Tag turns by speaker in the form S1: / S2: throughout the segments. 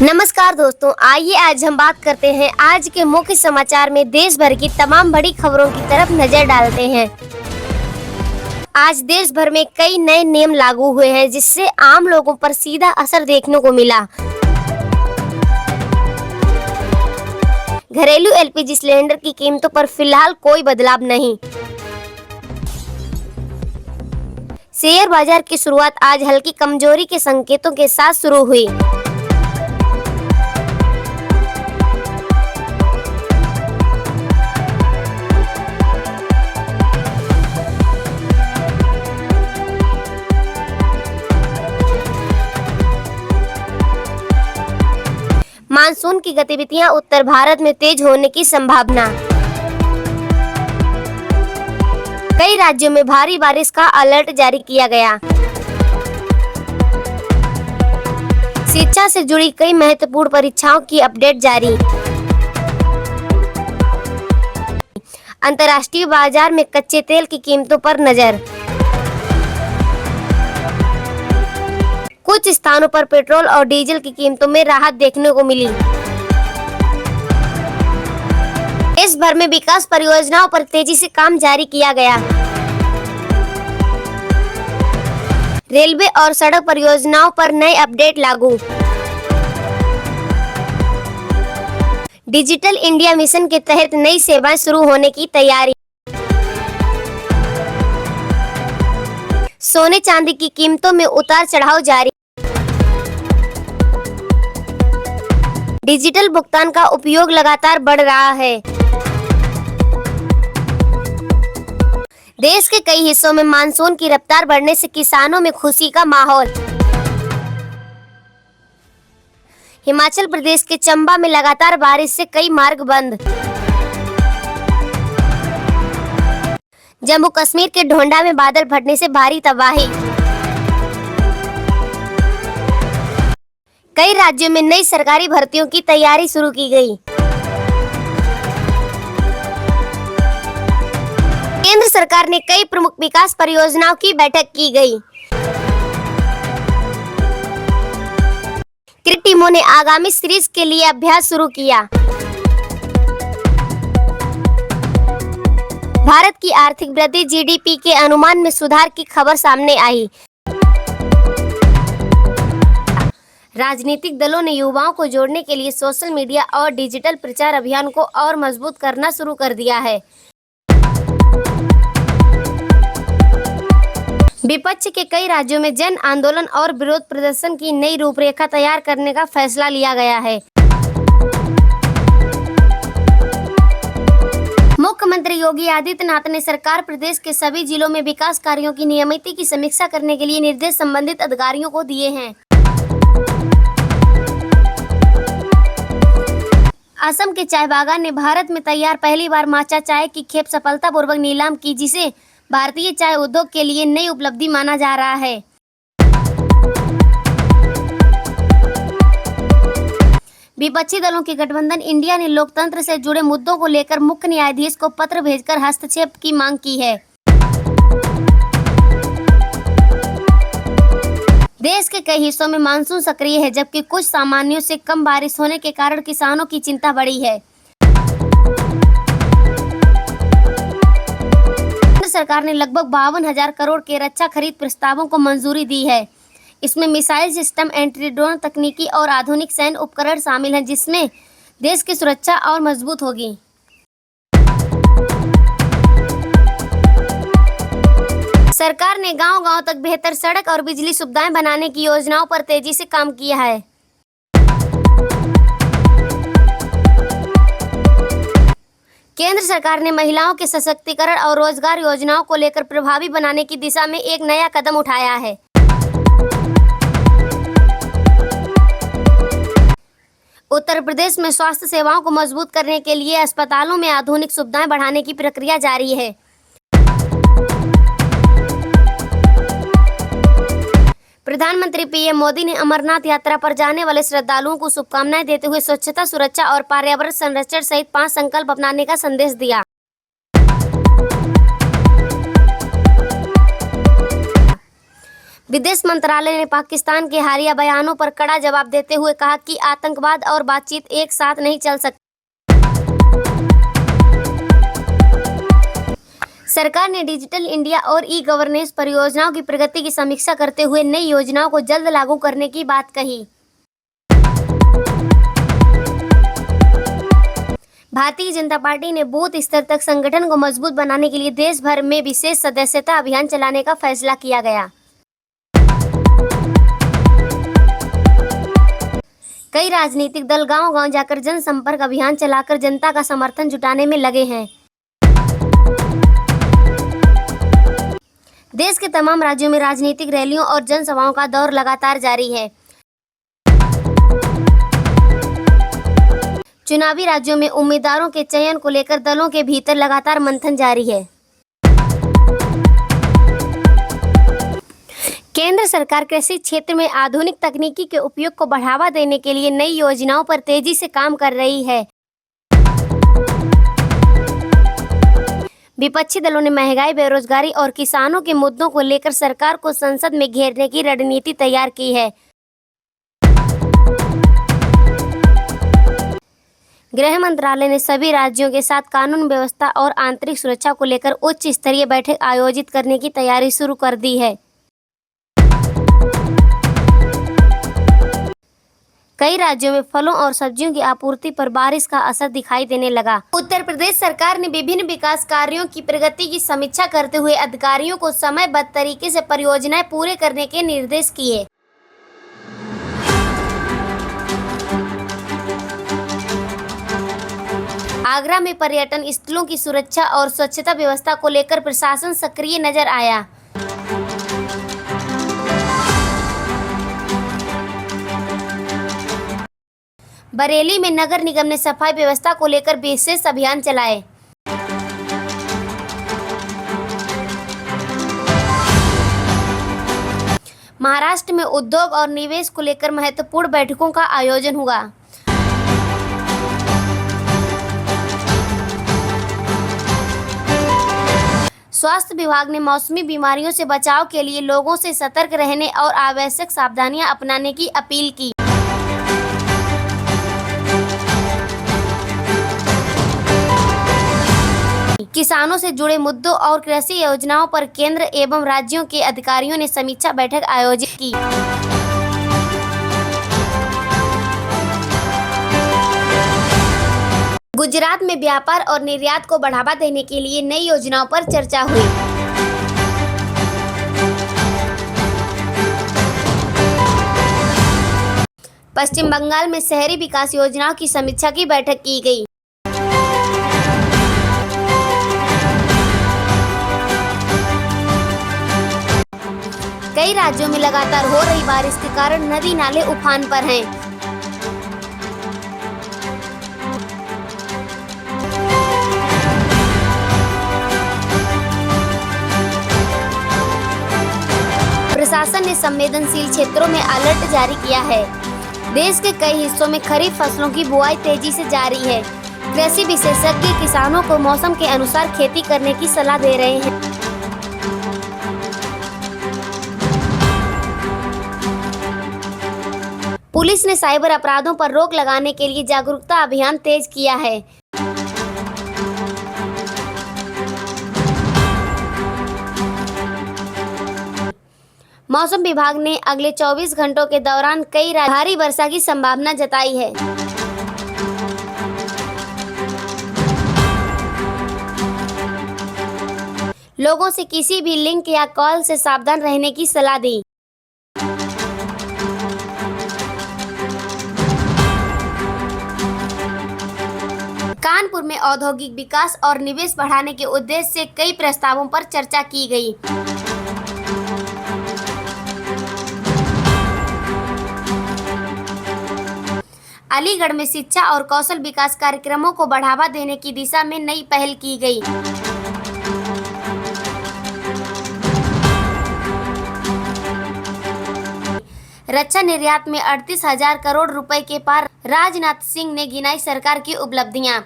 S1: नमस्कार दोस्तों, आइए आज हम बात करते हैं आज के मुख्य समाचार में देश भर की तमाम बड़ी खबरों की तरफ नजर डालते हैं। आज देश भर में कई नए नियम लागू हुए हैं जिससे आम लोगों पर सीधा असर देखने को मिला। घरेलू एलपीजी सिलेंडर की कीमतों पर फिलहाल कोई बदलाव नहीं। शेयर बाजार की शुरुआत आज हल्की कमजोरी के संकेतों के साथ शुरू हुई। मानसून की गतिविधियां उत्तर भारत में तेज होने की संभावना। कई राज्यों में भारी बारिश का अलर्ट जारी किया गया। शिक्षा से जुड़ी कई महत्वपूर्ण परीक्षाओं की अपडेट जारी। अंतर्राष्ट्रीय बाजार में कच्चे तेल की कीमतों पर नजर। कुछ स्थानों पर पेट्रोल और डीजल की कीमतों में राहत देखने को मिली। देश भर में विकास परियोजनाओं पर तेजी से काम जारी किया गया। रेलवे और सड़क परियोजनाओं पर नए अपडेट लागू। डिजिटल इंडिया मिशन के तहत नई सेवाएं शुरू होने की तैयारी। सोने चांदी की कीमतों में उतार चढ़ाव जारी। डिजिटल भुगतान का उपयोग लगातार बढ़ रहा है। देश के कई हिस्सों में मानसून की रफ्तार बढ़ने से किसानों में खुशी का माहौल। हिमाचल प्रदेश के चंबा में लगातार बारिश से कई मार्ग बंद। जम्मू कश्मीर के ढोंडा में बादल फटने से भारी तबाही। कई राज्यों में नई सरकारी भर्तियों की तैयारी शुरू की गई। केंद्र सरकार ने कई प्रमुख विकास परियोजनाओं की बैठक की गई। क्रिकेट टीमों ने आगामी सीरीज के लिए अभ्यास शुरू किया। भारत की आर्थिक वृद्धि जीडीपी के अनुमान में सुधार की खबर सामने आई। राजनीतिक दलों ने युवाओं को जोड़ने के लिए सोशल मीडिया और डिजिटल प्रचार अभियान को और मजबूत करना शुरू कर दिया है। विपक्ष के कई राज्यों में जन आंदोलन और विरोध प्रदर्शन की नई रूपरेखा तैयार करने का फैसला लिया गया है। मुख्यमंत्री योगी आदित्यनाथ ने सरकार प्रदेश के सभी जिलों में विकास कार्यों की नियमित की समीक्षा करने के लिए निर्देश संबंधित अधिकारियों को दिए हैं। असम के चाय बागान ने भारत में तैयार पहली बार माचा चाय की खेप सफलतापूर्वक नीलाम की, जिसे भारतीय चाय उद्योग के लिए नई उपलब्धि माना जा रहा है। विपक्षी दलों के गठबंधन इंडिया ने लोकतंत्र से जुड़े मुद्दों को लेकर मुख्य न्यायाधीश को पत्र भेजकर हस्तक्षेप की मांग की है। देश के कई हिस्सों में मानसून सक्रिय है, जबकि कुछ सामान्यों से कम बारिश होने के कारण किसानों की चिंता बढ़ी है। केंद्र सरकार ने लगभग 52,000 करोड़ के रक्षा खरीद प्रस्तावों को मंजूरी दी है। इसमें मिसाइल सिस्टम, एंटी ड्रोन तकनीकी और आधुनिक सैन्य उपकरण शामिल हैं, जिसमें देश की सुरक्षा और मजबूत होगी। सरकार ने गांव-गांव तक बेहतर सड़क और बिजली सुविधाएं बनाने की योजनाओं पर तेजी से काम किया है। केंद्र सरकार ने महिलाओं के सशक्तिकरण और रोजगार योजनाओं को लेकर प्रभावी बनाने की दिशा में एक नया कदम उठाया है। उत्तर प्रदेश में स्वास्थ्य सेवाओं को मजबूत करने के लिए अस्पतालों में आधुनिक सुविधाएं बढ़ाने की प्रक्रिया जारी है। प्रधानमंत्री पीएम मोदी ने अमरनाथ यात्रा पर जाने वाले श्रद्धालुओं को शुभकामनाएं देते हुए स्वच्छता, सुरक्षा और पर्यावरण संरक्षण सहित 5 संकल्प अपनाने का संदेश दिया। विदेश मंत्रालय ने पाकिस्तान के हालिया बयानों पर कड़ा जवाब देते हुए कहा कि आतंकवाद और बातचीत एक साथ नहीं चल सकती। सरकार ने डिजिटल इंडिया और ई गवर्नेंस परियोजनाओं की प्रगति की समीक्षा करते हुए नई योजनाओं को जल्द लागू करने की बात कही। भारतीय जनता पार्टी ने बूथ स्तर तक संगठन को मजबूत बनाने के लिए देश भर में विशेष सदस्यता अभियान चलाने का फैसला किया गया। कई राजनीतिक दल गांव-गांव जाकर जनसंपर्क अभियान चलाकर जनता का समर्थन जुटाने में लगे हैं। देश के तमाम राज्यों में राजनीतिक रैलियों और जनसभाओं का दौर लगातार जारी है। चुनावी राज्यों में उम्मीदवारों के चयन को लेकर दलों के भीतर लगातार मंथन जारी है। केंद्र सरकार कृषि क्षेत्र में आधुनिक तकनीकी के उपयोग को बढ़ावा देने के लिए नई योजनाओं पर तेजी से काम कर रही है। विपक्षी दलों ने महंगाई, बेरोजगारी और किसानों के मुद्दों को लेकर सरकार को संसद में घेरने की रणनीति तैयार की है। गृह मंत्रालय ने सभी राज्यों के साथ कानून व्यवस्था और आंतरिक सुरक्षा को लेकर उच्च स्तरीय बैठक आयोजित करने की तैयारी शुरू कर दी है। कई राज्यों में फलों और सब्जियों की आपूर्ति पर बारिश का असर दिखाई देने लगा। उत्तर प्रदेश सरकार ने विभिन्न विकास कार्यों की प्रगति की समीक्षा करते हुए अधिकारियों को समयबद्ध तरीके से परियोजनाएं पूरे करने के निर्देश किए। आगरा में पर्यटन स्थलों की सुरक्षा और स्वच्छता व्यवस्था को लेकर प्रशासन सक्रिय नजर आया। बरेली में नगर निगम ने सफाई व्यवस्था को लेकर विशेष अभियान चलाए। महाराष्ट्र में उद्योग और निवेश को लेकर महत्वपूर्ण बैठकों का आयोजन हुआ। स्वास्थ्य विभाग ने मौसमी बीमारियों से बचाव के लिए लोगों से सतर्क रहने और आवश्यक सावधानियां अपनाने की अपील की। किसानों से जुड़े मुद्दों और कृषि योजनाओं पर केंद्र एवं राज्यों के अधिकारियों ने समीक्षा बैठक आयोजित की। गुजरात में व्यापार और निर्यात को बढ़ावा देने के लिए नई योजनाओं पर चर्चा हुई। पश्चिम बंगाल में शहरी विकास योजनाओं की समीक्षा की बैठक की गई। कई राज्यों में लगातार हो रही बारिश के कारण नदी नाले उफान पर हैं। प्रशासन ने संवेदनशील क्षेत्रों में अलर्ट जारी किया है। देश के कई हिस्सों में खरीफ फसलों की बुआई तेजी से जारी है। कृषि विशेषज्ञ किसानों को मौसम के अनुसार खेती करने की सलाह दे रहे हैं। पुलिस ने साइबर अपराधों पर रोक लगाने के लिए जागरूकता अभियान तेज किया है। मौसम विभाग ने अगले 24 घंटों के दौरान कई भारी वर्षा की संभावना जताई है। लोगों से किसी भी लिंक या कॉल से सावधान रहने की सलाह दी। कानपुर में औद्योगिक विकास और निवेश बढ़ाने के उद्देश्य से कई प्रस्तावों पर चर्चा की गई। अलीगढ़ में शिक्षा और कौशल विकास कार्यक्रमों को बढ़ावा देने की दिशा में नई पहल की गई। रक्षा निर्यात में 38,000 करोड़ रुपए के पार, राजनाथ सिंह ने गिनाई सरकार की उपलब्धियां।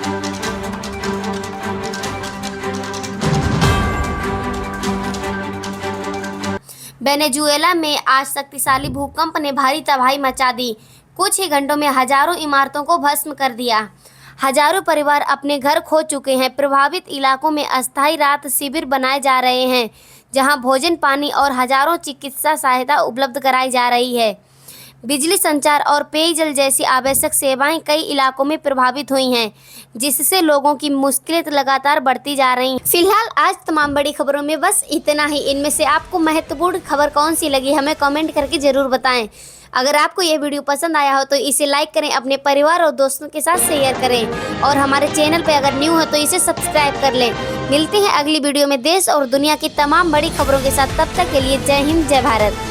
S1: वेनेजुएला में आज शक्तिशाली भूकंप ने भारी तबाही मचा दी। कुछ ही घंटों में हजारों इमारतों को भस्म कर दिया। हजारों परिवार अपने घर खो चुके हैं। प्रभावित इलाकों में अस्थायी राहत शिविर बनाए जा रहे हैं, जहां भोजन, पानी और हजारों चिकित्सा सहायता उपलब्ध कराई जा रही है। बिजली, संचार और पेयजल जैसी आवश्यक सेवाएं कई इलाकों में प्रभावित हुई हैं, जिससे लोगों की मुश्किलें लगातार बढ़ती जा रही हैं। फिलहाल आज तमाम बड़ी खबरों में बस इतना ही। इनमें से आपको महत्वपूर्ण खबर कौन सी लगी, हमें कमेंट करके ज़रूर बताएं। अगर आपको यह वीडियो पसंद आया हो तो इसे लाइक करें, अपने परिवार और दोस्तों के साथ शेयर करें और हमारे चैनल पर अगर न्यू हो तो इसे सब्सक्राइब कर लें। मिलते हैं अगली वीडियो में देश और दुनिया की तमाम बड़ी खबरों के साथ। तब तक के लिए जय हिंद, जय भारत।